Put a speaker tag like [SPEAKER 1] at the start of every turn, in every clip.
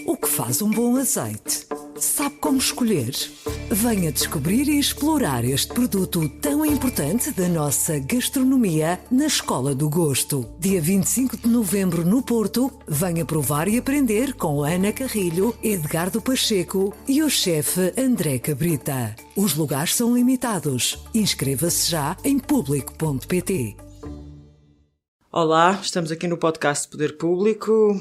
[SPEAKER 1] O que faz um bom azeite? Sabe como escolher? Venha descobrir e explorar este produto tão importante da nossa gastronomia na Escola do Gosto. Dia 25 de novembro no Porto, venha provar e aprender com Ana Carrilho, Edgardo Pacheco e o chefe André Cabrita. Os lugares são limitados. Inscreva-se já em público.pt.
[SPEAKER 2] Olá, estamos aqui no podcast Poder Público.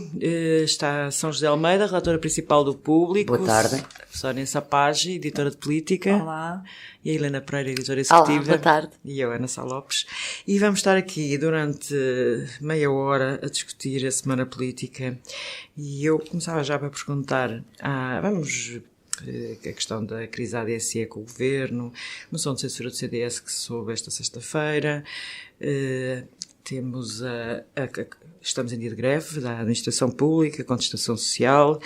[SPEAKER 2] Está São José Almeida, relatora principal do Público.
[SPEAKER 3] Boa tarde.
[SPEAKER 2] Sónia Sapage, editora de política.
[SPEAKER 4] Olá.
[SPEAKER 2] E a Helena Pereira, editora executiva.
[SPEAKER 3] Olá, boa tarde.
[SPEAKER 2] E eu, Ana Sá Lopes. E vamos estar aqui durante meia hora a discutir a semana política. E eu começava já para perguntar, a questão da crise ADSE com o Governo, moção de censura do CDS que se soube esta sexta-feira, estamos em dia de greve da administração pública, contestação social.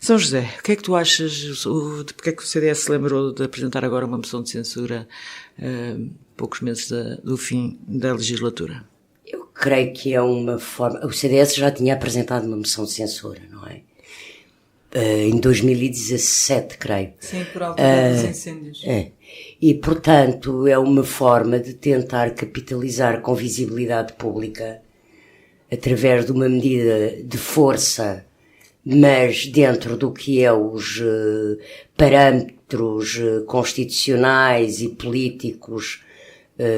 [SPEAKER 2] São José, o que é que tu achas, de porque é que o CDS se lembrou de apresentar agora uma moção de censura poucos meses do fim da legislatura?
[SPEAKER 3] Eu creio que é uma forma... O CDS já tinha apresentado uma moção de censura, não é? Em 2017, creio.
[SPEAKER 4] Sim, por altura dos incêndios.
[SPEAKER 3] E, portanto, é uma forma de tentar capitalizar com visibilidade pública através de uma medida de força, mas dentro do que é os parâmetros constitucionais e políticos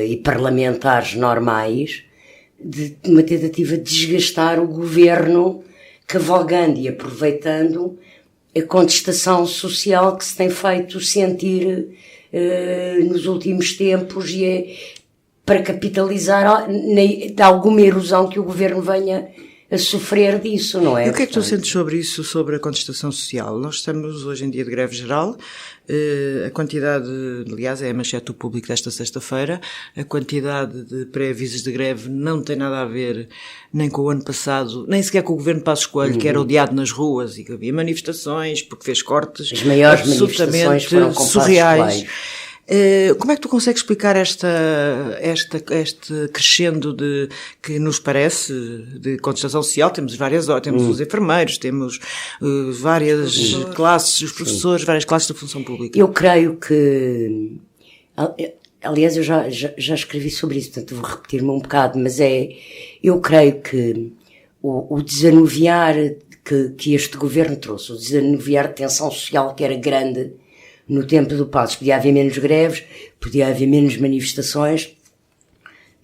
[SPEAKER 3] e parlamentares normais, de uma tentativa de desgastar o governo, cavalgando e aproveitando a contestação social que se tem feito sentir nos últimos tempos e é para capitalizar de alguma erosão que o governo venha a sofrer disso, não é?
[SPEAKER 2] E o que é que tu sentes sobre isso, sobre a contestação social? Nós estamos hoje em dia de greve geral, a quantidade, aliás é a manchete do Público desta sexta-feira, a quantidade de pré-avisos de greve não tem nada a ver nem com o ano passado, nem sequer com o governo Passos Coelho, que era odiado nas ruas e que havia manifestações porque fez cortes
[SPEAKER 3] as maiores manifestações foram com
[SPEAKER 2] surreais. Como é que tu consegues explicar este crescendo que nos parece de contestação social? Temos temos os enfermeiros, temos várias classes, os professores, várias classes da função pública.
[SPEAKER 3] Eu creio que, aliás, eu já escrevi sobre isso, portanto vou repetir-me um bocado, mas eu creio que o desanuviar que este governo trouxe, o desanuviar de tensão social que era grande no tempo do Passos, podia haver menos greves, podia haver menos manifestações,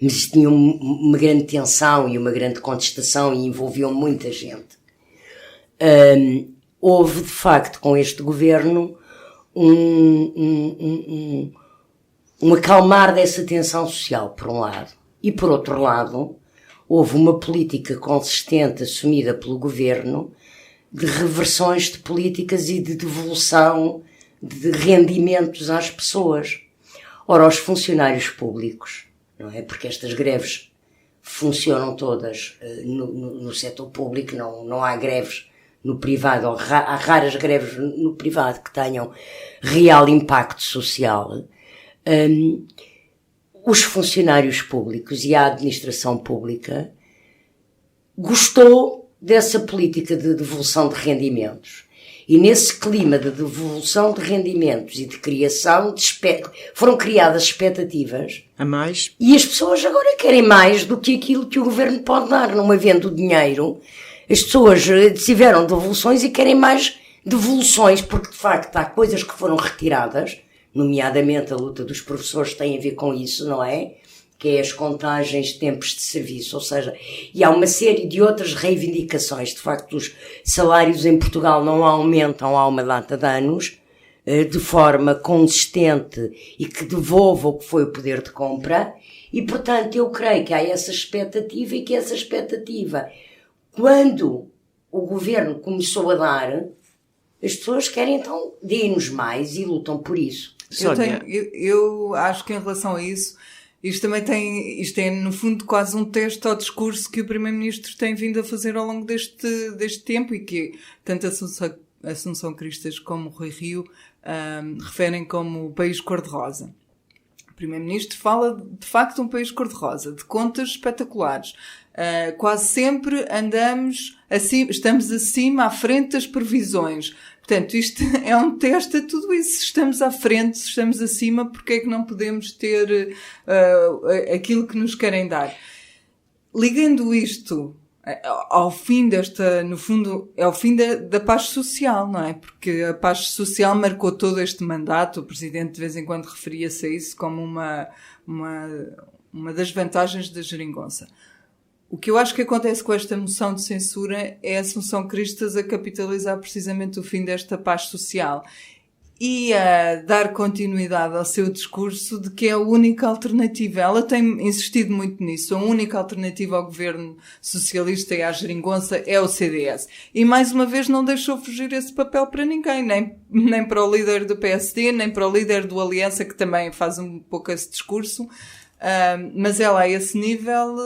[SPEAKER 3] mas tinha uma grande tensão e uma grande contestação e envolviam muita gente. Houve, de facto, com este governo, um acalmar dessa tensão social, por um lado. E, por outro lado, houve uma política consistente assumida pelo governo de reversões de políticas e de devolução de rendimentos às pessoas. Ora, aos funcionários públicos, não é? Porque estas greves funcionam todas no setor público, não há greves no privado, ou há raras greves no privado que tenham real impacto social. Os funcionários públicos e a administração pública gostou dessa política de devolução de rendimentos. E nesse clima de devolução de rendimentos e de criação foram criadas expectativas
[SPEAKER 2] a mais.
[SPEAKER 3] E as pessoas agora querem mais do que aquilo que o governo pode dar. Não havendo dinheiro, as pessoas tiveram devoluções e querem mais devoluções, porque de facto há coisas que foram retiradas, nomeadamente a luta dos professores tem a ver com isso, não é? Que é as contagens de tempos de serviço, ou seja, e há uma série de outras reivindicações. De facto, os salários em Portugal não aumentam há uma data de anos, de forma consistente e que devolva o que foi o poder de compra, e portanto eu creio que há essa expectativa e que essa expectativa, quando o governo começou a dar, as pessoas querem então dê-nos mais e lutam por isso.
[SPEAKER 4] Eu acho que em relação a isso, isto é no fundo quase um teste ao discurso que o Primeiro-Ministro tem vindo a fazer ao longo deste tempo e que tanto a Assunção Cristas como o Rui Rio referem como o país cor-de-rosa. O Primeiro-Ministro fala de facto de um país cor-de-rosa, de contas espetaculares. Quase sempre andamos estamos acima, à frente das previsões. Portanto, isto é um teste a tudo isso. Se estamos à frente, se estamos acima, porque é que não podemos ter aquilo que nos querem dar? Ligando isto ao fim no fundo, é o fim da paz social, não é? Porque a paz social marcou todo este mandato. O Presidente de vez em quando referia-se a isso como uma das vantagens da geringonça. O que eu acho que acontece com esta moção de censura é a Assunção Cristas a capitalizar precisamente o fim desta paz social e a dar continuidade ao seu discurso de que é a única alternativa. Ela tem insistido muito nisso. A única alternativa ao governo socialista e à geringonça é o CDS. E mais uma vez não deixou fugir esse papel para ninguém, nem para o líder do PSD, nem para o líder do Aliança, que também faz um pouco esse discurso. Mas ela a esse nível,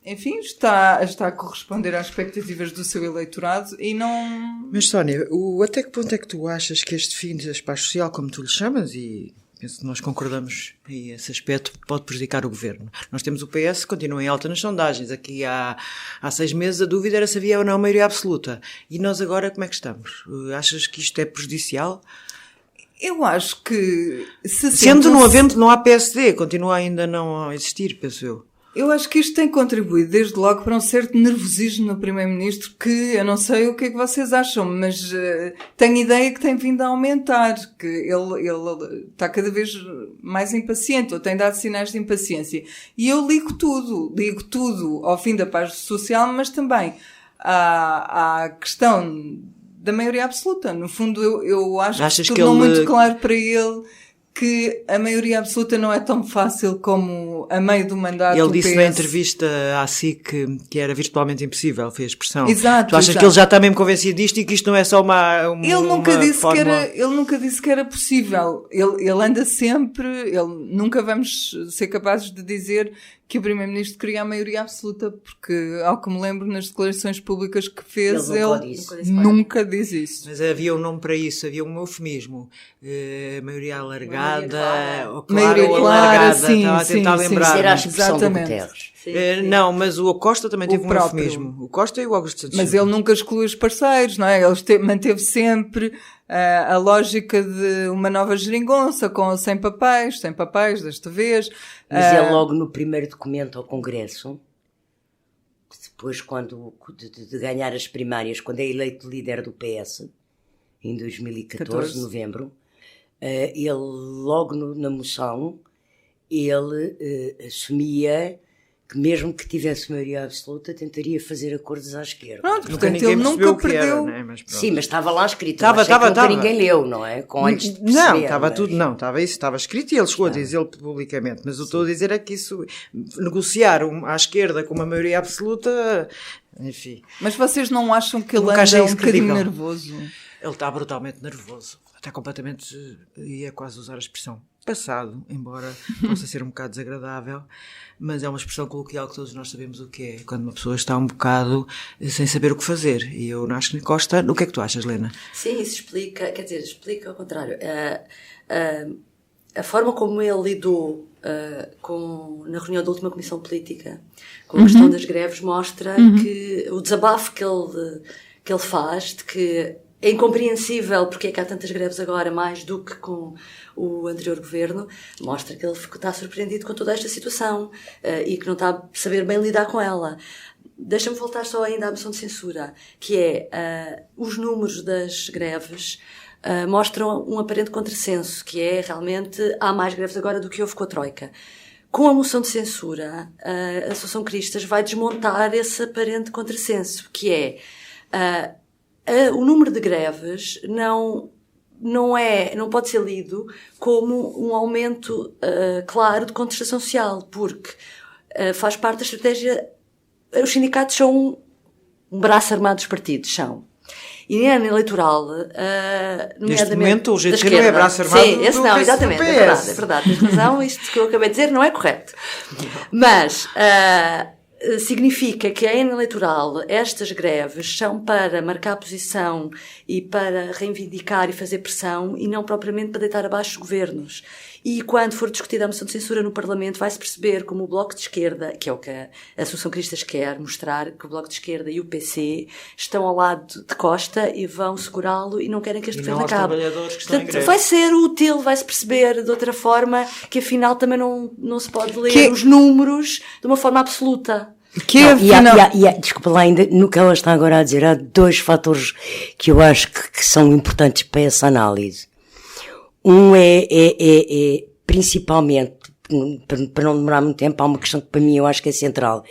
[SPEAKER 4] enfim, está a corresponder às expectativas do seu eleitorado e não...
[SPEAKER 2] Mas Sónia, até que ponto é que tu achas que este fim da paz social, como tu lhe chamas, e penso que nós concordamos em esse aspecto, pode prejudicar o governo? Nós temos o PS que continua em alta nas sondagens. Aqui há 6 meses a dúvida era se havia ou não maioria absoluta. E nós agora como é que estamos? Achas que isto é prejudicial?
[SPEAKER 4] Eu acho que...
[SPEAKER 2] Sendo não há PSD, continua ainda não a existir, penso eu.
[SPEAKER 4] Eu acho que isto tem contribuído, desde logo, para um certo nervosismo no Primeiro-Ministro, que eu não sei o que é que vocês acham, mas tenho ideia que tem vindo a aumentar, que ele está cada vez mais impaciente, ou tem dado sinais de impaciência. E eu ligo tudo ao fim da paz social, mas também à questão da maioria absoluta. No fundo, eu acho que tornou muito claro para ele que a maioria absoluta não é tão fácil como a meio do mandato.
[SPEAKER 2] Ele disse na entrevista à SIC que era virtualmente impossível, foi a expressão.
[SPEAKER 4] Exato.
[SPEAKER 2] Tu achas que ele já está mesmo convencido disto e que isto não é só
[SPEAKER 4] ele nunca disse que era possível. Ele anda sempre, nunca vamos ser capazes de dizer que o Primeiro-Ministro queria a maioria absoluta, porque, ao que me lembro, nas declarações públicas que fez, ele nunca diz isso.
[SPEAKER 2] Mas havia um nome para isso, havia um eufemismo. Maioria alargada,
[SPEAKER 4] maioria clara, sim,
[SPEAKER 2] estava a tentar lembrar.
[SPEAKER 3] Era a expressão do Guterres.
[SPEAKER 2] Não, mas o Costa também teve um eufemismo. O Costa e o Augusto Santos.
[SPEAKER 4] Mas ele nunca excluiu os parceiros, não é? Ele manteve sempre a lógica de uma nova geringonça, com sem papéis desta vez.
[SPEAKER 3] Mas ele logo no primeiro documento ao Congresso, depois de ganhar as primárias, quando é eleito líder do PS, em 2014, novembro, ele logo na moção, ele assumia que mesmo que tivesse maioria absoluta, tentaria fazer acordos à esquerda.
[SPEAKER 4] Pronto, portanto, ele nunca perdeu.
[SPEAKER 2] Era, né?
[SPEAKER 3] Sim, mas estava lá escrito. Nunca ninguém leu, não é? Com olhos de perceber,
[SPEAKER 2] não, estava tudo, não, estava isso, estava escrito e ele chegou a dizê-lo publicamente. Mas o que estou a dizer é que isso, negociar à esquerda com uma maioria absoluta, enfim.
[SPEAKER 4] Mas vocês não acham que ele anda um bocadinho nervoso?
[SPEAKER 2] Ele está brutalmente nervoso. Está completamente, ia quase usar a expressão passado, embora possa ser um bocado desagradável, mas é uma expressão coloquial que todos nós sabemos o que é, quando uma pessoa está um bocado sem saber o que fazer. E eu acho que Costa, o que é que tu achas, Lena?
[SPEAKER 5] Sim, isso explica ao contrário. A forma como ele lidou na reunião da última Comissão Política com a questão das greves mostra que o desabafo que ele faz de que é incompreensível porque é que há tantas greves agora, mais do que com o anterior governo, mostra que ele está surpreendido com toda esta situação e que não está a saber bem lidar com ela. Deixa-me voltar só ainda à moção de censura, que é os números das greves mostram um aparente contrassenso, que é realmente há mais greves agora do que houve com a Troika. Com a moção de censura, a Assunção Cristas vai desmontar esse aparente contrassenso, que é o número de greves não pode ser lido como um aumento claro de contestação social, porque faz parte da estratégia. Os sindicatos são um braço armado dos partidos, são. E em ano eleitoral,
[SPEAKER 2] neste momento, o jeito não é braço armado.
[SPEAKER 5] Sim, esse não, exatamente, é verdade. Tens razão, isto que eu acabei de dizer não é correto. Mas significa que em ano eleitoral estas greves são para marcar posição e para reivindicar e fazer pressão e não propriamente para deitar abaixo os governos. E quando for discutida a moção de censura no Parlamento vai-se perceber como o Bloco de Esquerda, que é o que a Associação Cristas quer mostrar, que o Bloco de Esquerda e o PC estão ao lado de Costa e vão segurá-lo e não querem que este governo acabe. Portanto, vai ser útil, vai-se perceber de outra forma que afinal também não se pode ler os números de uma forma absoluta.
[SPEAKER 3] Desculpa lá, ainda no que ela está agora a dizer, há 2 fatores que eu acho que são importantes para essa análise. Um é principalmente, para não demorar muito tempo, há uma questão que para mim eu acho que é central.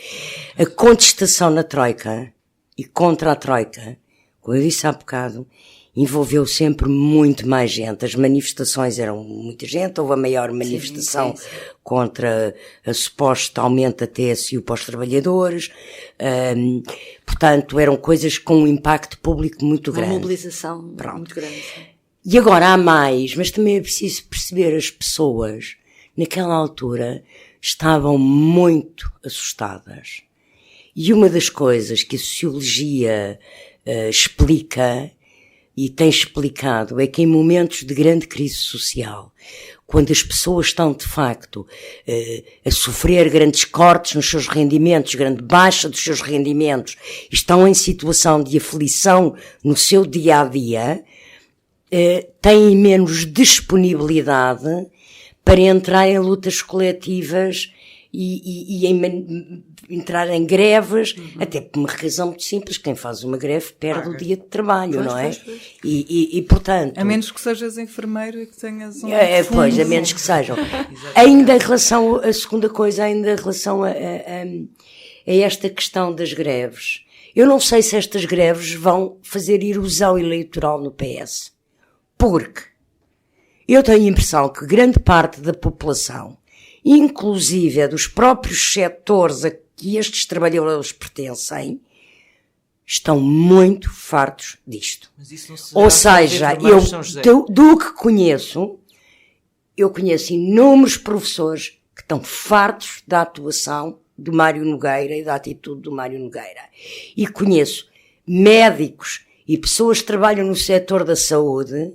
[SPEAKER 3] A contestação na Troika e contra a Troika, como eu disse há bocado, envolveu sempre muito mais gente. As manifestações eram muita gente, houve a maior manifestação contra a suposta aumento da TSU para os trabalhadores, portanto eram coisas com um impacto público muito grande.
[SPEAKER 5] Uma mobilização muito grande. Sim.
[SPEAKER 3] E agora há mais, mas também é preciso perceber as pessoas, naquela altura, estavam muito assustadas. E uma das coisas que a sociologia explica, e tem explicado, é que em momentos de grande crise social, quando as pessoas estão de facto a sofrer grandes cortes nos seus rendimentos, grande baixa dos seus rendimentos, e estão em situação de aflição no seu dia-a-dia, têm menos disponibilidade para entrar em lutas coletivas e entrar em greves, até por uma razão muito simples, quem faz uma greve perde o dia de trabalho, não é? Pois. E portanto...
[SPEAKER 4] A menos que sejas enfermeira e que tenhas
[SPEAKER 3] Pois, a menos que sejam. Ainda em relação, a segunda coisa, ainda em relação a esta questão das greves, eu não sei se estas greves vão fazer erosão eleitoral no PS. Porque eu tenho a impressão que grande parte da população, inclusive dos próprios setores a que estes trabalhadores pertencem, estão muito fartos disto.
[SPEAKER 2] Mas isso não se
[SPEAKER 3] Ou seja, eu do que conheço, eu conheço inúmeros professores que estão fartos da atuação do Mário Nogueira e da atitude do Mário Nogueira. E conheço médicos e pessoas que trabalham no setor da saúde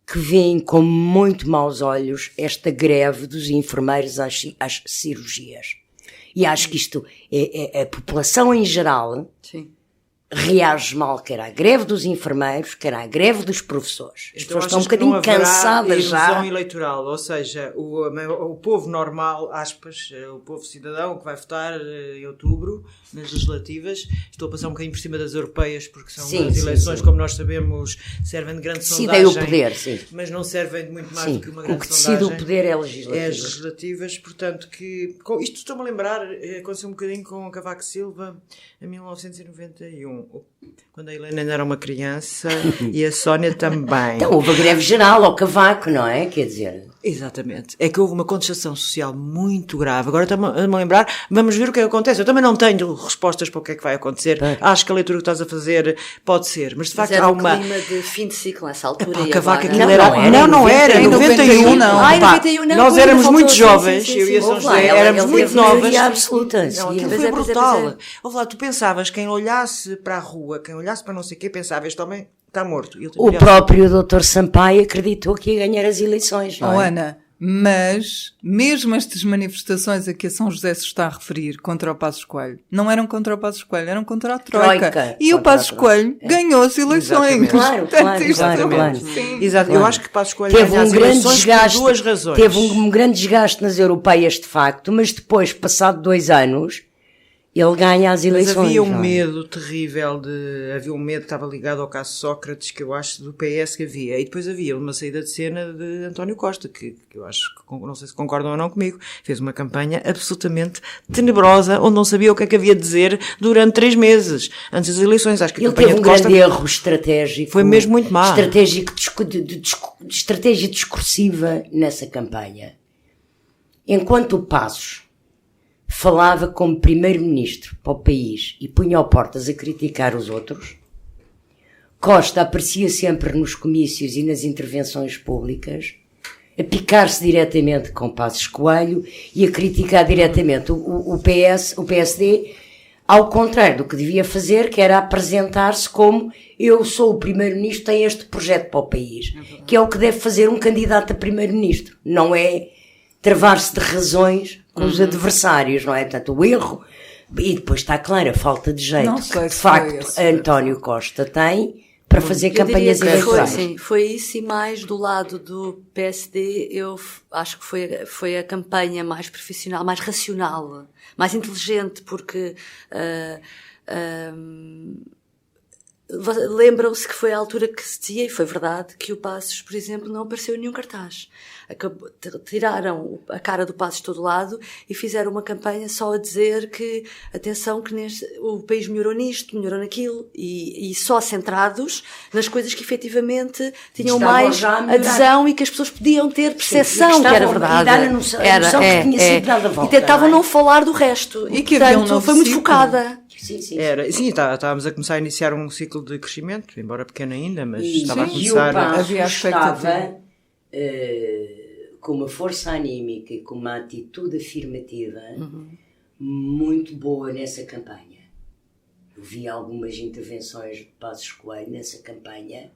[SPEAKER 3] que veem com muito maus olhos esta greve dos enfermeiros às cirurgias. E acho que isto a população em geral reage mal, quer à greve dos enfermeiros, quer à greve dos professores. As pessoas estão um bocadinho cansadas já.
[SPEAKER 2] Erosão eleitoral, ou seja, o povo normal, aspas, o povo cidadão que vai votar em outubro nas legislativas, estou a passar um bocadinho por cima das europeias, porque são as eleições, como nós sabemos, servem de grande sondagem.
[SPEAKER 3] Decidem o poder, sim.
[SPEAKER 2] Mas não servem de muito mais do que uma grande sondagem.
[SPEAKER 3] O que decide o poder é legislativo.
[SPEAKER 2] É as legislativas, portanto, isto estou-me a lembrar, aconteceu um bocadinho com Cavaco Silva em 1991. Quando a Helena ainda era uma criança e a Sónia também.
[SPEAKER 3] Então houve a greve geral ao Cavaco, não é? Quer dizer...
[SPEAKER 2] Exatamente. É que houve uma contestação social muito grave. Agora estou-me a lembrar, vamos ver o que é que acontece. Eu também não tenho respostas para o que é que vai acontecer. Acho que a leitura que estás a fazer pode ser, mas de facto há uma...
[SPEAKER 5] clima de fim de ciclo nessa altura.
[SPEAKER 2] Epá, Cavaco,
[SPEAKER 5] não
[SPEAKER 2] era. Em 91 não.
[SPEAKER 5] Ai, 91 não.
[SPEAKER 2] Nós éramos muito jovens, eu e a
[SPEAKER 5] São
[SPEAKER 2] José, éramos muito novas.
[SPEAKER 3] Absoluta.
[SPEAKER 2] Aquilo foi brutal. Ouve lá, tu pensavas, quem olhasse para a rua, quem olhasse para não sei o quê, pensava, este homem está morto.
[SPEAKER 3] O próprio Dr. Sampaio acreditou que ia ganhar as eleições, não é?
[SPEAKER 4] Ana, mas mesmo estas manifestações a que a São José se está a referir contra o Passos Coelho, não eram contra o Passos Coelho, eram contra a Troika. E o Passos Coelho ganhou as eleições.
[SPEAKER 3] Claro.
[SPEAKER 2] Sim. Exato. Eu acho que Passos Coelho ganhou as eleições por duas razões.
[SPEAKER 3] Teve um grande desgaste nas europeias, de facto, mas depois, passado 2 anos, ele ganha as eleições.
[SPEAKER 2] Mas havia um medo terrível havia um medo que estava ligado ao caso Sócrates, que eu acho do PS que havia. E depois havia uma saída de cena de António Costa, que eu acho que, não sei se concordam ou não comigo, fez uma campanha absolutamente tenebrosa, onde não sabia o que é que havia de dizer durante 3 meses, antes das eleições. Acho que
[SPEAKER 3] ele teve um grande erro estratégico.
[SPEAKER 2] Foi mesmo muito má.
[SPEAKER 3] Estratégia discursiva nessa campanha. Enquanto o Passos falava como primeiro-ministro para o país e punha ao portas a criticar os outros, Costa aparecia sempre nos comícios e nas intervenções públicas a picar-se diretamente com Passos Coelho e a criticar diretamente o PSD, ao contrário do que devia fazer, que era apresentar-se como eu sou o primeiro-ministro, tenho este projeto para o país, que é o que deve fazer um candidato a primeiro-ministro, não é travar-se de razões com os adversários, não é? Portanto, o erro, e depois está claro, a falta de jeito que de facto António Costa tem para fazer campanhas eleitorais.
[SPEAKER 5] Foi isso, e mais do lado do PSD, eu acho que foi a campanha mais profissional, mais racional, mais inteligente, porque lembram-se que foi a altura que se dizia, e foi verdade, que o Passos, por exemplo, não apareceu em nenhum cartaz. Tiraram a cara do Passos de todo lado e fizeram uma campanha só a dizer que, atenção, que o país melhorou nisto, melhorou naquilo, e só centrados nas coisas que efetivamente tinham mais adesão e que as pessoas podiam ter percepção que era verdade. E tentavam não falar do resto. E que portanto, foi muito focada.
[SPEAKER 3] Sim.
[SPEAKER 2] Estávamos a começar a iniciar um ciclo de crescimento, embora pequeno ainda, mas estava a começar.
[SPEAKER 3] Havia estava com uma força anímica e com uma atitude afirmativa muito boa nessa campanha. Eu vi algumas intervenções de Passos Coelho nessa campanha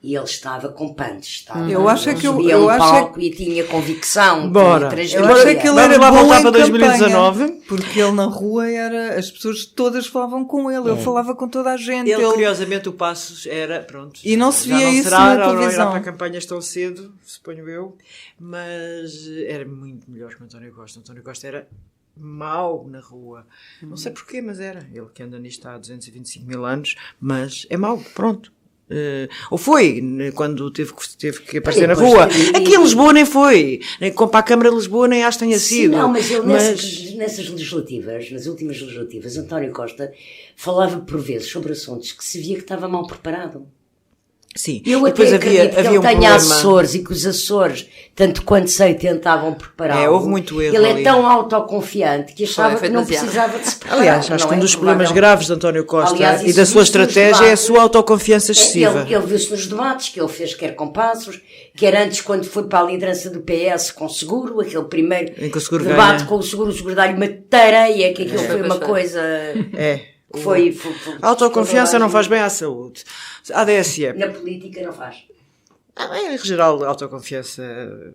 [SPEAKER 3] e ele estava com punch,
[SPEAKER 4] eu acho que
[SPEAKER 3] eu palco e tinha convicção.
[SPEAKER 4] Eu acho que ele era bom em campanha, 2019, porque ele na rua as pessoas todas falavam com ele, ele falava com toda a gente.
[SPEAKER 2] Ele curiosamente, o Passos era, pronto.
[SPEAKER 4] E não se via isso na televisão.
[SPEAKER 2] Não era para campanhas tão cedo, suponho eu, mas era muito melhor que o António Costa. O António Costa era mau na rua. Não sei porquê, mas era. Ele que anda nisto há 225 mil anos, mas é mau, pronto. Ou foi, quando teve que aparecer na rua. Aqui em Lisboa nem foi. Para a Câmara de Lisboa nem acho que tenha sido.
[SPEAKER 3] Não, mas nessas legislativas, nas últimas legislativas, António Costa falava por vezes sobre assuntos que se via que estava mal preparado.
[SPEAKER 2] Sim.
[SPEAKER 3] Eu até acredito que ele tenha assessores e que os assessores, tanto quanto sei, tentavam prepará-lo.
[SPEAKER 2] Houve muito erro.
[SPEAKER 3] Ele é tão autoconfiante que achava que não precisava de se preparar.
[SPEAKER 2] Aliás, acho que um dos problemas graves de António Costa e da sua estratégia é a sua autoconfiança excessiva.
[SPEAKER 3] Ele viu-se nos debates que ele fez, quer com Passos, quer antes quando foi para a liderança do PS com o Seguro, aquele primeiro debate com o Seguro dá-lhe uma tareia, que aquilo foi uma coisa... Foi
[SPEAKER 2] a autoconfiança não faz bem à saúde. A ADSE.
[SPEAKER 3] Na política não faz.
[SPEAKER 2] Em geral, a autoconfiança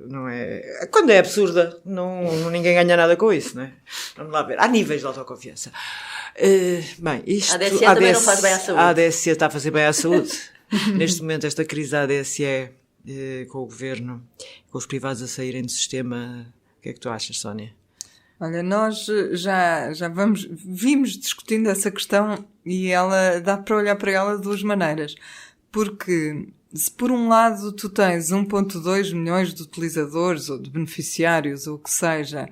[SPEAKER 2] não é... Quando é absurda, ninguém ganha nada com isso, não é? Vamos lá ver. Há níveis de autoconfiança. Bem, isto...
[SPEAKER 5] A ADSE também não faz bem à saúde.
[SPEAKER 2] A ADSE está a fazer bem à saúde. Neste momento, esta crise da ADSE, com o governo, com os privados a saírem do sistema, o que é que tu achas, Sónia?
[SPEAKER 4] Olha, nós já vimos discutindo essa questão e dá para olhar para ela de duas maneiras. Porque se por um lado tu tens 1,2 milhões de utilizadores ou de beneficiários ou o que seja,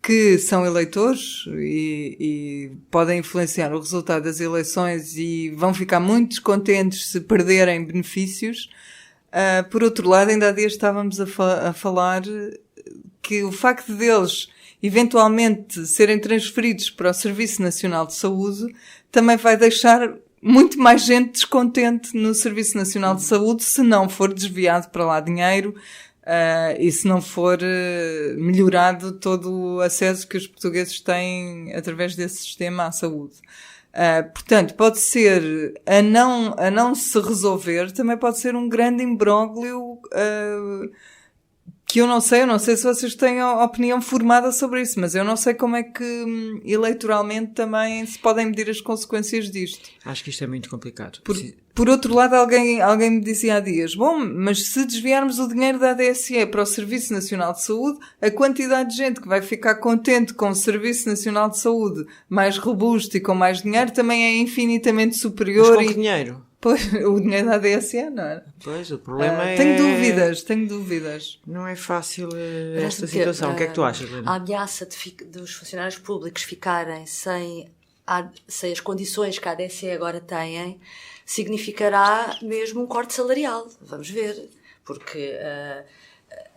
[SPEAKER 4] que são eleitores e podem influenciar o resultado das eleições e vão ficar muito descontentes se perderem benefícios, por outro lado, ainda há dias estávamos a falar que o facto deles eventualmente serem transferidos para o Serviço Nacional de Saúde também vai deixar muito mais gente descontente no Serviço Nacional de Saúde se não for desviado para lá dinheiro e se não for melhorado todo o acesso que os portugueses têm através desse sistema à saúde. Portanto, pode ser a não se resolver, também pode ser um grande imbróglio que eu não sei se vocês têm a opinião formada sobre isso, mas eu não sei como é que eleitoralmente também se podem medir as consequências disto.
[SPEAKER 2] Acho que isto é muito complicado.
[SPEAKER 4] Por outro lado, alguém me dizia há dias, bom, mas se desviarmos o dinheiro da ADSE para o Serviço Nacional de Saúde, a quantidade de gente que vai ficar contente com o Serviço Nacional de Saúde mais robusto e com mais dinheiro também é infinitamente superior.
[SPEAKER 2] Mas com que dinheiro?
[SPEAKER 4] Pois, o dinheiro da ADSE, não é?
[SPEAKER 2] Pois, o problema é...
[SPEAKER 4] Tenho dúvidas.
[SPEAKER 2] Não é fácil esta situação. O que é que tu achas, Helena?
[SPEAKER 5] A ameaça dos funcionários públicos ficarem sem as condições que a ADSE agora têm significará mesmo um corte salarial. Vamos ver. Porque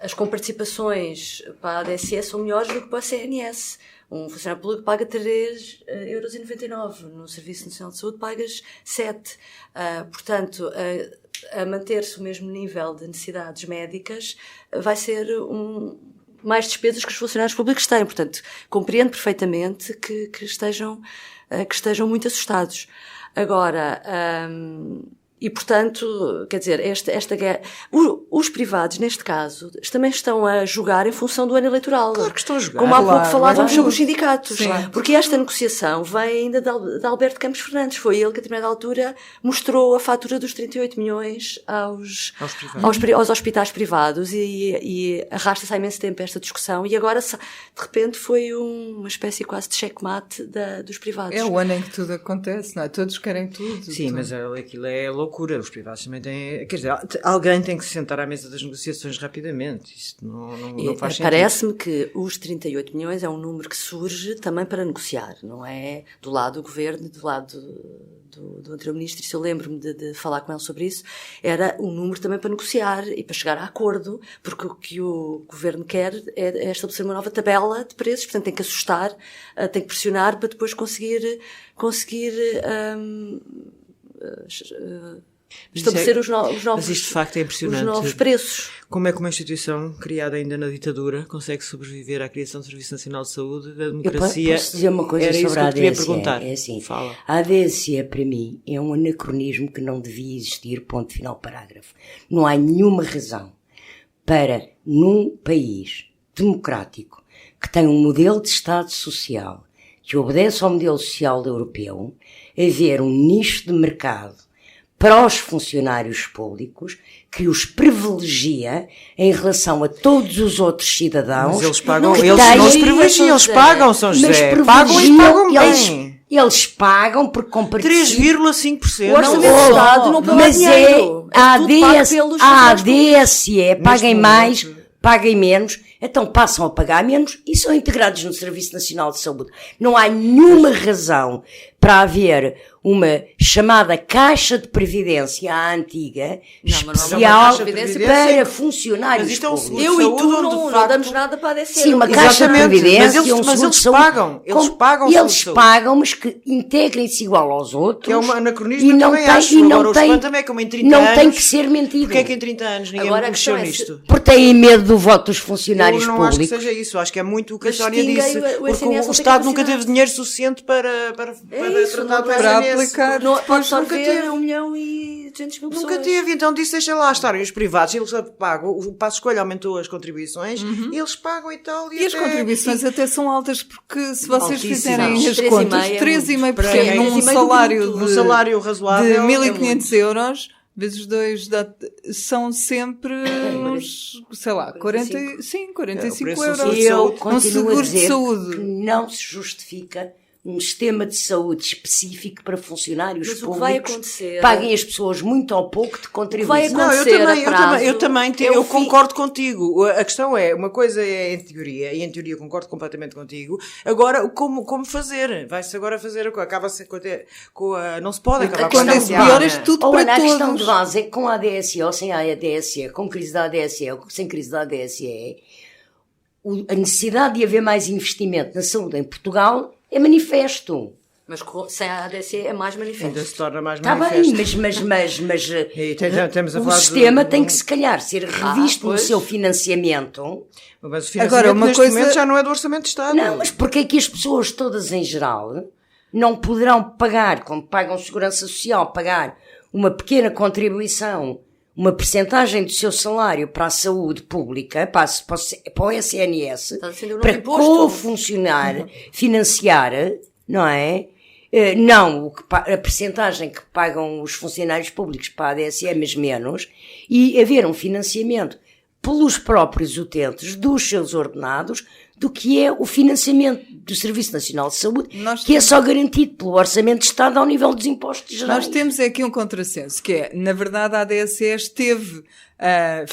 [SPEAKER 5] as comparticipações para a ADSE são melhores do que para a CNS. Um funcionário público paga 3,99€. No Serviço Nacional de Saúde pagas 7. Portanto, a manter-se o mesmo nível de necessidades médicas, vai ser mais despesas que os funcionários públicos têm. Portanto, compreendo perfeitamente que estejam muito assustados. Agora, e portanto, quer dizer, esta guerra, os privados, neste caso, também estão a jogar em função do ano eleitoral.
[SPEAKER 2] Claro que estão a jogar.
[SPEAKER 5] Como há pouco falávamos sobre os sindicatos.
[SPEAKER 4] Sim.
[SPEAKER 5] Porque esta negociação vem ainda de Alberto Campos Fernandes. Foi ele que, a determinada altura, mostrou a fatura dos 38 milhões aos hospitais privados e arrasta-se há imenso tempo esta discussão e agora, de repente, foi uma espécie quase de checkmate dos privados.
[SPEAKER 4] É o ano em que tudo acontece, não é? Todos querem tudo.
[SPEAKER 2] Sim,
[SPEAKER 4] tudo.
[SPEAKER 2] mas aquilo é loucura. Os privados também têm... Quer dizer, alguém tem que se sentar à mesa das negociações rapidamente. Isto não faz sentido.
[SPEAKER 5] Parece-me que os 38 milhões é um número que surge também para negociar. Não é do lado do governo, do lado do anterior ministro. Se eu lembro-me de falar com ele sobre isso, era um número também para negociar e para chegar a acordo, porque o que o governo quer é estabelecer uma nova tabela de preços. Portanto, tem que assustar, tem que pressionar para depois conseguir estabelecer os novos,
[SPEAKER 2] mas isto de facto é impressionante.
[SPEAKER 5] os novos preços.
[SPEAKER 2] Como é que uma instituição criada ainda na ditadura consegue sobreviver à criação do Serviço Nacional de Saúde, da democracia?
[SPEAKER 3] Eu posso dizer uma coisa
[SPEAKER 2] Era
[SPEAKER 3] sobre
[SPEAKER 2] isso que
[SPEAKER 3] a
[SPEAKER 2] eu queria
[SPEAKER 3] ADSE.
[SPEAKER 2] perguntar.
[SPEAKER 3] É assim,
[SPEAKER 2] Fala.
[SPEAKER 3] a ADSE para mim é um anacronismo que não devia existir, ponto final parágrafo. Não há nenhuma razão para, num país democrático que tem um modelo de Estado social que obedece ao modelo social europeu, haver um nicho de mercado para os funcionários públicos que os privilegia em relação a todos os outros cidadãos.
[SPEAKER 2] Mas eles pagam,
[SPEAKER 3] que
[SPEAKER 2] eles
[SPEAKER 3] têm-
[SPEAKER 2] não os privilegiam, eles pagam, São
[SPEAKER 3] mas
[SPEAKER 2] José. Pagam e pagam
[SPEAKER 3] privilegiam,
[SPEAKER 2] bem.
[SPEAKER 3] eles pagam porque compartilham.
[SPEAKER 2] 3,5%.
[SPEAKER 5] O orçamento do Estado não paga
[SPEAKER 3] Mas
[SPEAKER 5] dinheiro.
[SPEAKER 3] a
[SPEAKER 5] Tudo pago
[SPEAKER 3] ADSE,
[SPEAKER 5] pelos
[SPEAKER 3] a
[SPEAKER 5] funcionários públicos.
[SPEAKER 3] ADSE paguem
[SPEAKER 2] momento.
[SPEAKER 3] mais, paguem menos, então passam a pagar menos e são integrados no Serviço Nacional de Saúde. Não há nenhuma razão para haver uma chamada Caixa de Previdência à antiga,
[SPEAKER 5] Não, mas não é uma
[SPEAKER 3] especial
[SPEAKER 5] Caixa de Previdência.
[SPEAKER 3] para funcionários
[SPEAKER 2] Mas isto é um
[SPEAKER 3] públicos.
[SPEAKER 2] seguro.
[SPEAKER 5] Eu e
[SPEAKER 2] Saúde,
[SPEAKER 5] tu
[SPEAKER 2] onde,
[SPEAKER 5] não
[SPEAKER 2] de facto-
[SPEAKER 5] damos nada para a ADSE.
[SPEAKER 3] Sim, uma Caixa de
[SPEAKER 2] Exatamente,
[SPEAKER 3] Previdência,
[SPEAKER 2] mas eles
[SPEAKER 3] seguro de saúde.
[SPEAKER 2] pagam, eles pagam
[SPEAKER 3] E
[SPEAKER 2] seguro
[SPEAKER 3] eles
[SPEAKER 2] de saúde.
[SPEAKER 3] pagam, mas que integrem-se igual aos outros.
[SPEAKER 2] Que é um anacronismo,
[SPEAKER 3] e
[SPEAKER 2] eu
[SPEAKER 3] não
[SPEAKER 2] também
[SPEAKER 3] tem,
[SPEAKER 2] acho.
[SPEAKER 3] e
[SPEAKER 2] Agora,
[SPEAKER 3] não
[SPEAKER 2] o
[SPEAKER 3] tem,
[SPEAKER 2] espanto é como em 30
[SPEAKER 3] não tem
[SPEAKER 2] anos,
[SPEAKER 3] que ser mentido.
[SPEAKER 2] Porque é que em 30 anos ninguém
[SPEAKER 5] Agora, a
[SPEAKER 2] mexeu
[SPEAKER 5] questão é
[SPEAKER 2] nisto?
[SPEAKER 3] Porque têm medo do voto dos funcionários
[SPEAKER 2] Eu não
[SPEAKER 3] públicos.
[SPEAKER 2] acho que seja isso, acho que é muito o que a
[SPEAKER 5] Mas
[SPEAKER 2] Sónia
[SPEAKER 5] extinguem
[SPEAKER 2] disse,
[SPEAKER 5] o
[SPEAKER 2] porque
[SPEAKER 5] SNS
[SPEAKER 2] o
[SPEAKER 5] não tem
[SPEAKER 2] Estado nunca
[SPEAKER 5] capacidade.
[SPEAKER 2] teve dinheiro suficiente para
[SPEAKER 5] isso,
[SPEAKER 2] tratar do
[SPEAKER 4] para
[SPEAKER 2] SNS.
[SPEAKER 4] aplicar.
[SPEAKER 5] Não
[SPEAKER 2] Depois
[SPEAKER 5] pode só
[SPEAKER 2] nunca
[SPEAKER 5] ver
[SPEAKER 2] teve.
[SPEAKER 5] 1.200.000 pessoas.
[SPEAKER 2] Nunca teve, então disse deixa lá estarem os privados, eles pagam, o Passo Escolha aumentou as contribuições, e eles pagam e tal.
[SPEAKER 4] E as contribuições até são altas porque se vocês
[SPEAKER 2] Altíssimas.
[SPEAKER 4] fizerem as
[SPEAKER 5] 3,5%
[SPEAKER 4] contas,
[SPEAKER 5] é
[SPEAKER 4] 3,5% num
[SPEAKER 5] 3,5%
[SPEAKER 4] salário
[SPEAKER 5] do
[SPEAKER 2] Um salário razoável
[SPEAKER 4] de
[SPEAKER 2] é
[SPEAKER 4] 1.500 euros, vezes 2, são sempre uns, sei lá, 45
[SPEAKER 2] preço
[SPEAKER 4] euros.
[SPEAKER 2] do
[SPEAKER 3] E eu
[SPEAKER 2] saúde.
[SPEAKER 4] Um
[SPEAKER 3] continuo a
[SPEAKER 4] seguro de
[SPEAKER 3] dizer que
[SPEAKER 4] saúde.
[SPEAKER 3] não se justifica um sistema de saúde específico para funcionários
[SPEAKER 5] Mas o que vai
[SPEAKER 3] públicos.
[SPEAKER 5] acontecer-
[SPEAKER 3] Paguem as pessoas muito ou pouco de
[SPEAKER 5] vai
[SPEAKER 3] contribuição.
[SPEAKER 2] Não,
[SPEAKER 5] acontecer a prazo,
[SPEAKER 2] eu também
[SPEAKER 5] é o
[SPEAKER 2] eu
[SPEAKER 5] fim.
[SPEAKER 2] concordo contigo. A questão é, uma coisa é em teoria, e em teoria concordo completamente contigo. Agora, como fazer? Vai-se agora fazer, acaba-se com a, não se pode acabar com
[SPEAKER 4] Quando
[SPEAKER 2] a
[SPEAKER 4] é
[SPEAKER 3] questão
[SPEAKER 4] pior,
[SPEAKER 3] de-
[SPEAKER 4] é tudo
[SPEAKER 3] Ou
[SPEAKER 4] para
[SPEAKER 3] Ana, a questão
[SPEAKER 4] todos.
[SPEAKER 3] de base é que com a ADSE ou sem a ADSE, com crise da ADSE ou sem crise da ADSE, a necessidade de haver mais investimento na saúde em Portugal é manifesto.
[SPEAKER 5] Mas sem a ADSE é mais manifesto.
[SPEAKER 2] Ainda se torna mais
[SPEAKER 3] Está
[SPEAKER 2] manifesto.
[SPEAKER 3] bem, mas
[SPEAKER 2] E temos a
[SPEAKER 3] o
[SPEAKER 2] falar
[SPEAKER 3] sistema
[SPEAKER 2] de-
[SPEAKER 3] tem que se calhar ser revisto no
[SPEAKER 5] pois.
[SPEAKER 3] seu financiamento.
[SPEAKER 2] Mas o financiamento
[SPEAKER 4] Agora, uma
[SPEAKER 2] neste
[SPEAKER 4] coisa-
[SPEAKER 2] momento já não é do Orçamento de Estado.
[SPEAKER 3] Não, mas porque é que as pessoas todas em geral não poderão pagar, como pagam Segurança Social, pagar uma pequena contribuição, uma percentagem do seu salário para a saúde pública, para o SNS,
[SPEAKER 5] Está a defender o novo
[SPEAKER 3] para
[SPEAKER 5] imposto.
[SPEAKER 3] co-funcionar, financiar, não é? Não, a percentagem que pagam os funcionários públicos para a ADSE, mas menos, e haver um financiamento pelos próprios utentes dos seus ordenados do que é o financiamento do Serviço Nacional de Saúde,
[SPEAKER 4] Nós
[SPEAKER 3] que é
[SPEAKER 4] temos-
[SPEAKER 3] só garantido pelo Orçamento de Estado ao nível dos impostos gerais.
[SPEAKER 4] Nós temos aqui um contrassenso, que é, na verdade, a ADSE esteve a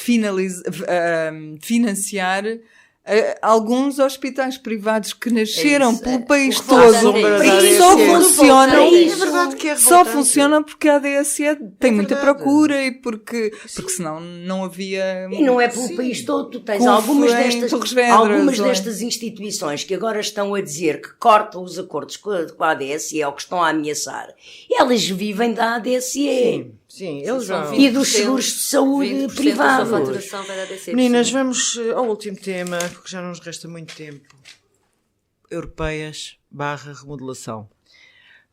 [SPEAKER 4] financiar alguns hospitais privados que nasceram
[SPEAKER 5] isso,
[SPEAKER 4] pelo país
[SPEAKER 5] o
[SPEAKER 4] todo
[SPEAKER 5] sombra da
[SPEAKER 4] e só
[SPEAKER 2] ADSE.
[SPEAKER 4] funcionam.
[SPEAKER 2] É verdade que é
[SPEAKER 4] Só
[SPEAKER 2] revoltante.
[SPEAKER 4] funciona porque a ADSE tem muita
[SPEAKER 2] verdade.
[SPEAKER 4] procura e porque senão não havia.
[SPEAKER 3] E não é pelo país todo, tu tens
[SPEAKER 4] Cufo
[SPEAKER 3] algumas
[SPEAKER 4] em Torres Vedras, não é?
[SPEAKER 3] destas instituições que agora estão a dizer que cortam os acordos com a ADSE ou que estão a ameaçar, elas vivem da ADSE.
[SPEAKER 2] Sim, eles vão.
[SPEAKER 3] E dos seguros de saúde privados.
[SPEAKER 5] Da sua faturação vai dar desse
[SPEAKER 2] Meninas, vamos ao último tema, porque já não nos resta muito tempo. Europeias/remodelação.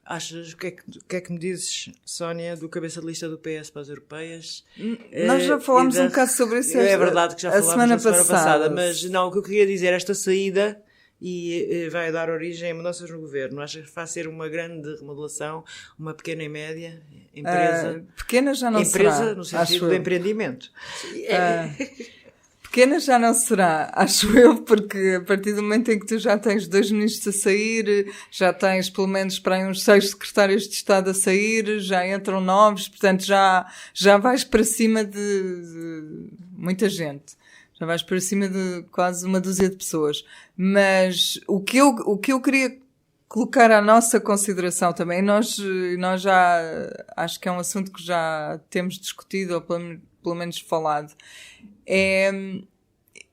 [SPEAKER 2] Achas, o que é que me dizes, Sónia, do cabeça de lista do PS para as europeias?
[SPEAKER 4] Nós já falámos um bocado sobre isso.
[SPEAKER 2] É verdade que já falámos na semana passada, mas não, o que eu queria dizer, esta saída vai dar origem a mudanças no governo. Achas que vai ser uma grande remodelação, uma pequena e média empresa?
[SPEAKER 4] Pequena já não será.
[SPEAKER 2] Empresa no sentido de empreendimento.
[SPEAKER 4] Pequena já não será, acho eu, porque a partir do momento em que tu já tens 2 ministros a sair, já tens pelo menos para aí uns 6 secretários de Estado a sair, já entram novos, portanto já vais para cima de muita gente. Já vais para cima de quase uma dúzia de pessoas. Mas o que eu queria colocar à nossa consideração também, nós já, acho que é um assunto que já temos discutido, ou pelo menos falado,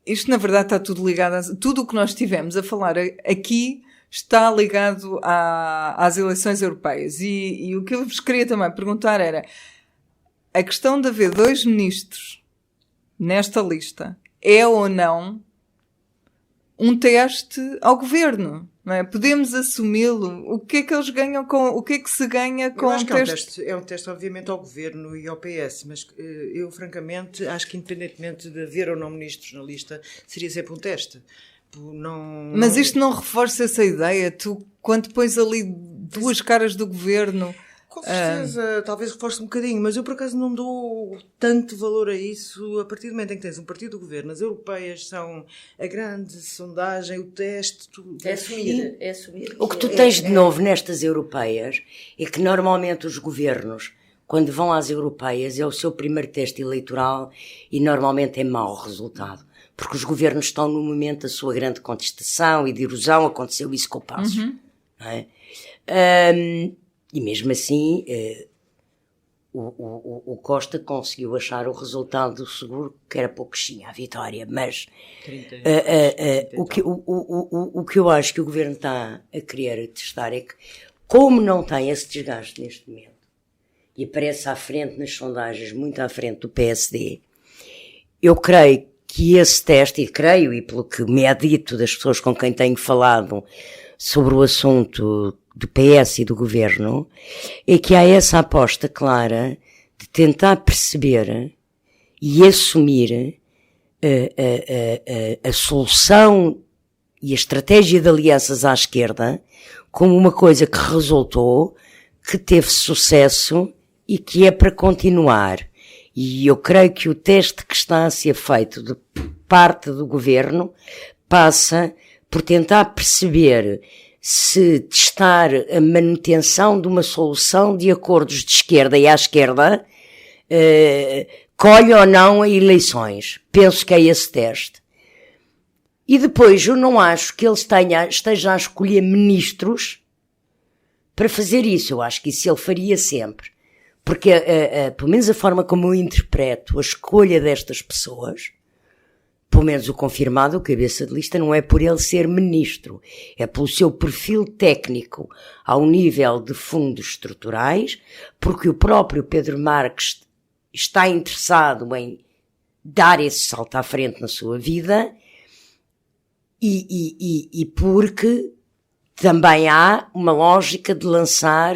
[SPEAKER 4] isto na verdade está tudo ligado tudo o que nós tivemos a falar aqui está ligado às eleições europeias e o que eu vos queria também perguntar era a questão de haver 2 ministros nesta lista é ou não um teste ao governo, não é? Podemos assumi-lo. O que é que eles ganham o que é que se ganha com
[SPEAKER 2] o teste? É um teste, obviamente, ao governo e ao PS, mas eu, francamente, acho que independentemente de haver ou não ministros na lista, seria sempre um teste.
[SPEAKER 4] Mas isto não reforça essa ideia? Tu, quando pões ali 2 caras do governo...
[SPEAKER 2] Com certeza, talvez reforce um bocadinho, mas eu por acaso não dou tanto valor a isso a partir do momento em que tens um partido do governo. As europeias são a grande sondagem, o teste... Tudo.
[SPEAKER 5] É assumir.
[SPEAKER 3] O que tu tens de novo nestas europeias é que normalmente os governos, quando vão às europeias, é o seu primeiro teste eleitoral e normalmente é mau resultado. Porque os governos estão no momento da sua grande contestação e de erosão, aconteceu isso com o Passos. Não é? E mesmo assim, o Costa conseguiu achar o resultado do seguro, que era pouquinho, a vitória, mas o que eu acho que o Governo está a querer testar é que, como não tem esse desgaste neste momento, e aparece à frente nas sondagens, muito à frente do PSD, eu creio que esse teste, e pelo que me é dito das pessoas com quem tenho falado sobre o assunto do PS e do Governo, é que há essa aposta clara de tentar perceber e assumir a solução e a estratégia de alianças à esquerda como uma coisa que resultou, que teve sucesso e que é para continuar. E eu creio que o teste que está a ser feito de parte do Governo passa por tentar perceber se testar a manutenção de uma solução de acordos de esquerda e à esquerda colhe ou não a eleições. Penso que é esse teste. E depois eu não acho que ele esteja a escolher ministros para fazer isso. Eu acho que isso ele faria sempre. Porque, pelo menos a forma como eu interpreto a escolha destas pessoas, pelo menos o confirmado, o cabeça de lista, não é por ele ser ministro, é pelo seu perfil técnico ao nível de fundos estruturais, porque o próprio Pedro Marques está interessado em dar esse salto à frente na sua vida e porque também há uma lógica de lançar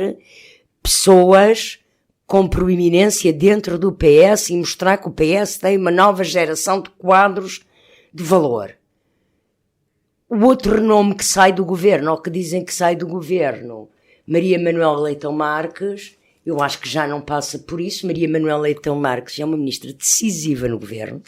[SPEAKER 3] pessoas com proeminência dentro do PS e mostrar que o PS tem uma nova geração de quadros de valor. O outro nome que sai do governo, ou que dizem que sai do governo, Maria Manuela Leitão Marques, eu acho que já não passa por isso. Maria Manuela Leitão Marques é uma ministra decisiva no governo.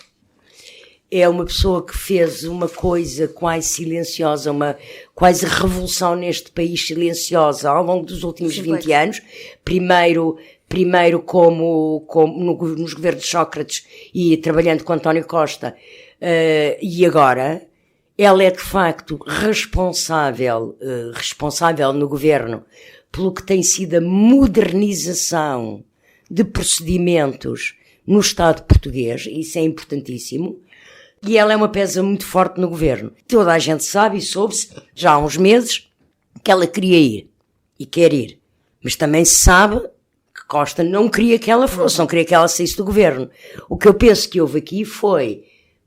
[SPEAKER 3] É uma pessoa que fez uma coisa quase silenciosa, uma quase revolução neste país silenciosa ao longo dos últimos 20 anos. Primeiro como nos governos de Sócrates e trabalhando com António Costa, e agora ela é de facto responsável no governo pelo que tem sido a modernização de procedimentos no Estado português, e isso é importantíssimo, e ela é uma peça muito forte no governo. Toda a gente sabe e soube-se já há uns meses que ela queria ir e quer ir, mas também se sabe que Costa não queria que ela fosse, não queria que ela saísse do governo. O que eu penso que houve aqui foi,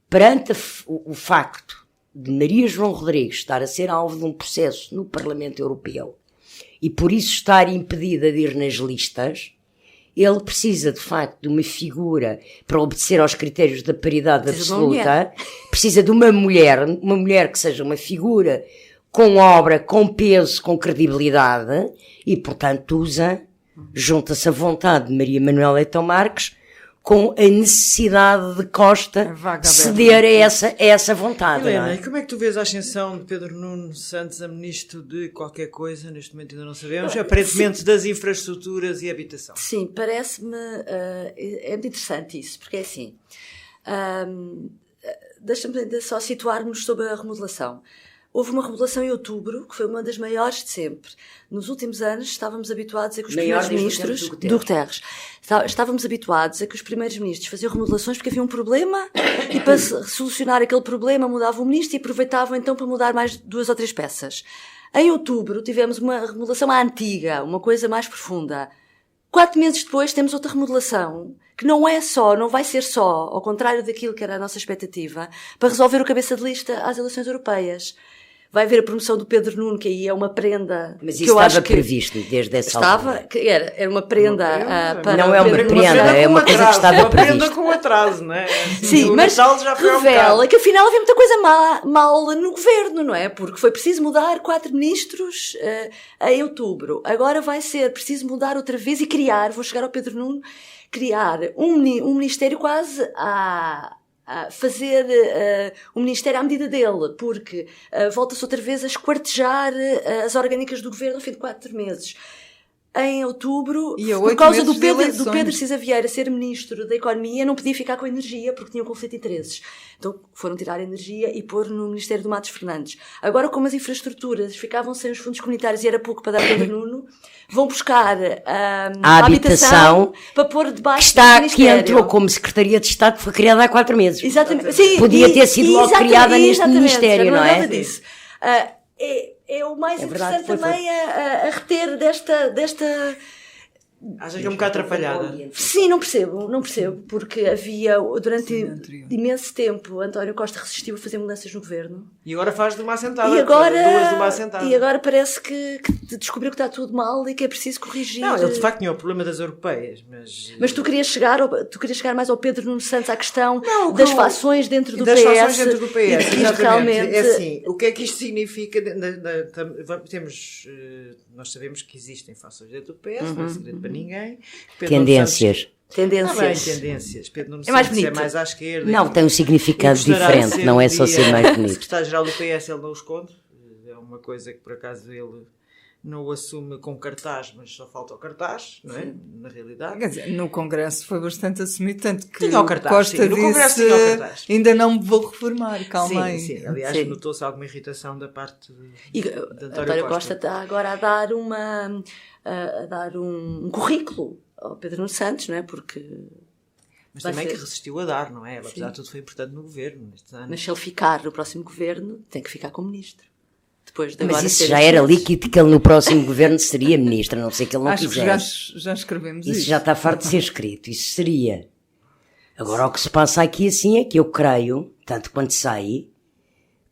[SPEAKER 3] perante o facto de Maria João Rodrigues estar a ser alvo de um processo no Parlamento Europeu e por isso estar impedida de ir nas listas, ele precisa de facto de uma figura para obedecer aos critérios da paridade absoluta, precisa de uma mulher que seja uma figura com obra, com peso, com credibilidade e portanto junta-se a vontade de Maria Manuela Leitão Marques com a necessidade de Costa ceder a essa vontade.
[SPEAKER 2] Helena, e como é que tu vês a ascensão de Pedro Nuno Santos a ministro de qualquer coisa? Neste momento ainda não sabemos. Aparentemente das infraestruturas e habitação.
[SPEAKER 5] Sim, parece-me é muito interessante isso, porque é assim, deixa-me só situar-nos sobre a remodelação. Houve uma remodelação em outubro, que foi uma das maiores de sempre. Nos últimos anos estávamos habituados a que os primeiros ministros do Guterres, estávamos habituados a que os primeiros ministros faziam remodelações porque havia um problema e para solucionar aquele problema mudavam o ministro e aproveitavam então para mudar mais 2 ou 3 peças. Em outubro tivemos uma remodelação à antiga, uma coisa mais profunda. 4 meses depois temos outra remodelação, que não vai ser só, ao contrário daquilo que era a nossa expectativa, para resolver o cabeça de lista às eleições europeias. Vai haver a promoção do Pedro Nuno, que aí é uma prenda.
[SPEAKER 3] Mas isso estava previsto desde essa altura.
[SPEAKER 5] Era uma prenda para.
[SPEAKER 3] Não é uma prenda, é uma coisa que estava prevista.
[SPEAKER 2] Uma prenda com atraso, não é?
[SPEAKER 5] Sim, mas revela que afinal havia muita coisa mal no governo, não é? Porque foi preciso mudar 4 ministros em outubro. Agora vai ser preciso mudar outra vez e vou chegar ao Pedro Nuno, criar um ministério quase a fazer um ministério à medida dele, porque volta-se outra vez a esquartejar as orgânicas do governo ao fim de 4 meses. Em outubro, por causa do Pedro Cisa Vieira ser ministro da Economia, não podia ficar com a energia porque tinha um conflito de interesses. Então foram tirar a energia e pôr no Ministério do Matos Fernandes. Agora, como as infraestruturas ficavam sem os fundos comunitários e era pouco para dar a Pedro Nuno, vão buscar a habitação para pôr debaixo do Ministério.
[SPEAKER 3] Que entrou como Secretaria de Estado, que foi criada há 4 meses.
[SPEAKER 5] Exatamente. Sim,
[SPEAKER 3] podia ter sido logo criada neste Ministério, não é?
[SPEAKER 5] Nada disso. É o mais interessante também a reter desta...
[SPEAKER 2] Achas que é um bocado atrapalhada?
[SPEAKER 5] Sim, não percebo, porque havia, durante imenso tempo, António Costa resistiu a fazer mudanças no governo.
[SPEAKER 2] E agora faz de uma assentada,
[SPEAKER 5] duas
[SPEAKER 2] de uma assentada.
[SPEAKER 5] E agora parece que descobriu que está tudo mal e que é preciso corrigir.
[SPEAKER 2] Não, ele de facto tinha o problema das europeias,
[SPEAKER 5] mas tu querias chegar mais ao Pedro Nuno Santos, à questão das fações dentro do PS.
[SPEAKER 2] Das fações dentro do PS,
[SPEAKER 5] exatamente.
[SPEAKER 2] Realmente... É assim, o que é que isto significa? Nós sabemos que existem fações dentro do PS, não é segredo para ninguém.
[SPEAKER 3] Tendências.
[SPEAKER 2] Tendências. Pedro Nuno Santos é mais à esquerda.
[SPEAKER 3] Não, tem um significado diferente, não é só ser mais bonito. O
[SPEAKER 2] secretário-geral do PS ele não o esconde. É uma coisa que por acaso ele não o assume com cartaz, mas só falta o cartaz, não é? Na realidade.
[SPEAKER 4] Quer dizer, no Congresso foi bastante assumido, tanto que
[SPEAKER 2] tinha o cartaz,
[SPEAKER 4] Costa
[SPEAKER 2] no Congresso
[SPEAKER 4] disse,
[SPEAKER 2] tinha o cartaz.
[SPEAKER 4] Ainda não me vou reformar, calma aí.
[SPEAKER 2] Sim. Aliás, notou-se alguma irritação da parte de
[SPEAKER 5] António Costa está agora a dar um currículo ao Pedro Nuno Santos, não é? Porque...
[SPEAKER 2] Mas também que resistiu a dar, não é? Ele, apesar de tudo, foi importante no governo nestes anos.
[SPEAKER 5] Mas se ele ficar no próximo governo, tem que ficar como ministro.
[SPEAKER 3] Mas isso já era líquido que ele no próximo governo seria ministro, a não ser que ele não quisesse.
[SPEAKER 4] Acho que já escrevemos isso.
[SPEAKER 3] Isso já está farto de ser escrito, isso seria. Agora o que se passa aqui assim é que eu creio, tanto quanto sei,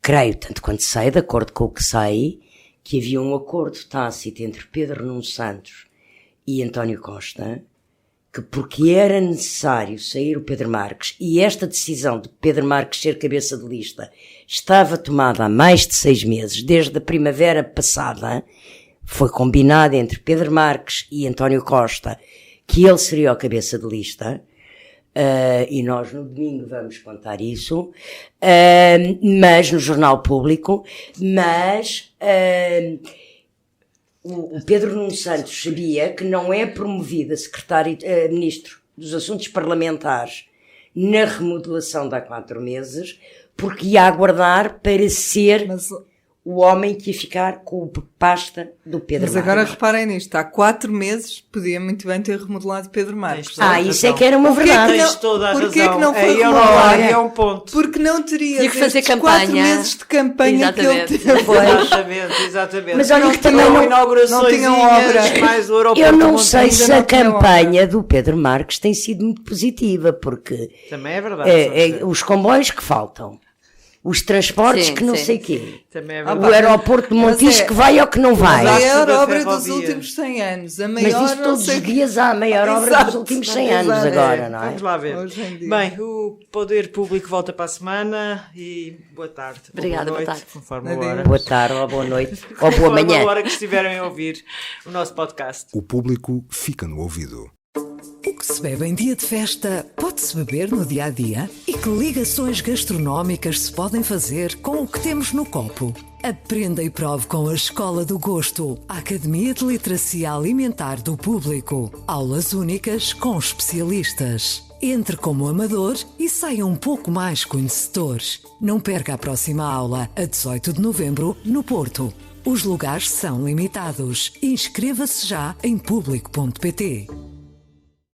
[SPEAKER 3] de acordo com o que sei, que havia um acordo tácito entre Pedro Nuno Santos e António Costa, que porque era necessário sair o Pedro Marques, e esta decisão de Pedro Marques ser cabeça de lista estava tomada há mais de 6 meses, desde a primavera passada, foi combinado entre Pedro Marques e António Costa que ele seria o cabeça de lista, e nós no domingo vamos contar isso, mas no Jornal Público, o Pedro Nuno Santos sabia que não é promovido a ministro dos Assuntos Parlamentares na remodelação de há 4 meses, porque ia aguardar para ser o homem que ia ficar com a pasta do Pedro
[SPEAKER 4] Mas
[SPEAKER 3] Marques.
[SPEAKER 4] agora reparem nisto, há 4 meses podia muito bem ter remodelado Pedro Marques.
[SPEAKER 3] Isso é que era uma verdade.
[SPEAKER 2] Tens toda a
[SPEAKER 4] Porquê
[SPEAKER 2] razão.
[SPEAKER 4] que não foi
[SPEAKER 2] Aí
[SPEAKER 4] remodelado?
[SPEAKER 2] é um ponto.
[SPEAKER 4] Porque não teria
[SPEAKER 5] Tinha que fazer
[SPEAKER 4] estes
[SPEAKER 5] campanha.
[SPEAKER 4] 4 meses de campanha que ele
[SPEAKER 5] Exatamente.
[SPEAKER 4] teve.
[SPEAKER 2] Exatamente.
[SPEAKER 3] Mas olha que também
[SPEAKER 2] tinham
[SPEAKER 3] não
[SPEAKER 2] inaugurações,
[SPEAKER 4] tinham obra.
[SPEAKER 2] mais o aeroporto.
[SPEAKER 3] Eu não
[SPEAKER 2] Monte
[SPEAKER 3] sei
[SPEAKER 2] ainda
[SPEAKER 3] se
[SPEAKER 2] não
[SPEAKER 3] a
[SPEAKER 2] tinha
[SPEAKER 3] campanha do Pedro Marques tem sido muito positiva, porque
[SPEAKER 2] obra. Também é verdade.
[SPEAKER 3] os comboios que faltam, os transportes
[SPEAKER 5] Sim,
[SPEAKER 3] que não
[SPEAKER 5] sim.
[SPEAKER 3] sei quê,
[SPEAKER 2] Também é
[SPEAKER 3] o
[SPEAKER 2] verdade.
[SPEAKER 3] aeroporto de Montijo
[SPEAKER 4] Mas é-
[SPEAKER 3] que vai ou que não
[SPEAKER 4] A
[SPEAKER 3] vai.
[SPEAKER 4] maior
[SPEAKER 2] da
[SPEAKER 4] obra dos
[SPEAKER 2] ferrovia.
[SPEAKER 4] últimos 100 anos. A
[SPEAKER 3] Mas
[SPEAKER 4] maior
[SPEAKER 3] isso
[SPEAKER 4] não
[SPEAKER 3] todos
[SPEAKER 4] sei
[SPEAKER 3] os
[SPEAKER 4] que-
[SPEAKER 3] dias há a maior obra dos
[SPEAKER 4] Exato,
[SPEAKER 3] últimos 100 anos
[SPEAKER 4] exato.
[SPEAKER 3] agora, não é?
[SPEAKER 2] Vamos lá ver.
[SPEAKER 4] Hoje em dia.
[SPEAKER 2] Bem, o Poder Público volta para a semana e boa tarde. Ou
[SPEAKER 5] Obrigada,
[SPEAKER 2] boa noite,
[SPEAKER 5] boa tarde.
[SPEAKER 2] conforme a
[SPEAKER 4] Adeus.
[SPEAKER 2] hora.
[SPEAKER 3] Boa tarde, ou boa noite, ou boa
[SPEAKER 2] Conforme
[SPEAKER 3] manhã.
[SPEAKER 2] a hora que estiverem a ouvir o nosso podcast.
[SPEAKER 6] O público fica no ouvido.
[SPEAKER 1] O que se bebe em dia de festa pode-se beber no dia a dia? E que ligações gastronómicas se podem fazer com o que temos no copo? Aprenda e prove com a Escola do Gosto, a Academia de Literacia Alimentar do Público. Aulas únicas com especialistas. Entre como amador e saia um pouco mais conhecedor. Não perca a próxima aula, a 18 de novembro, no Porto. Os lugares são limitados. Inscreva-se já em público.pt.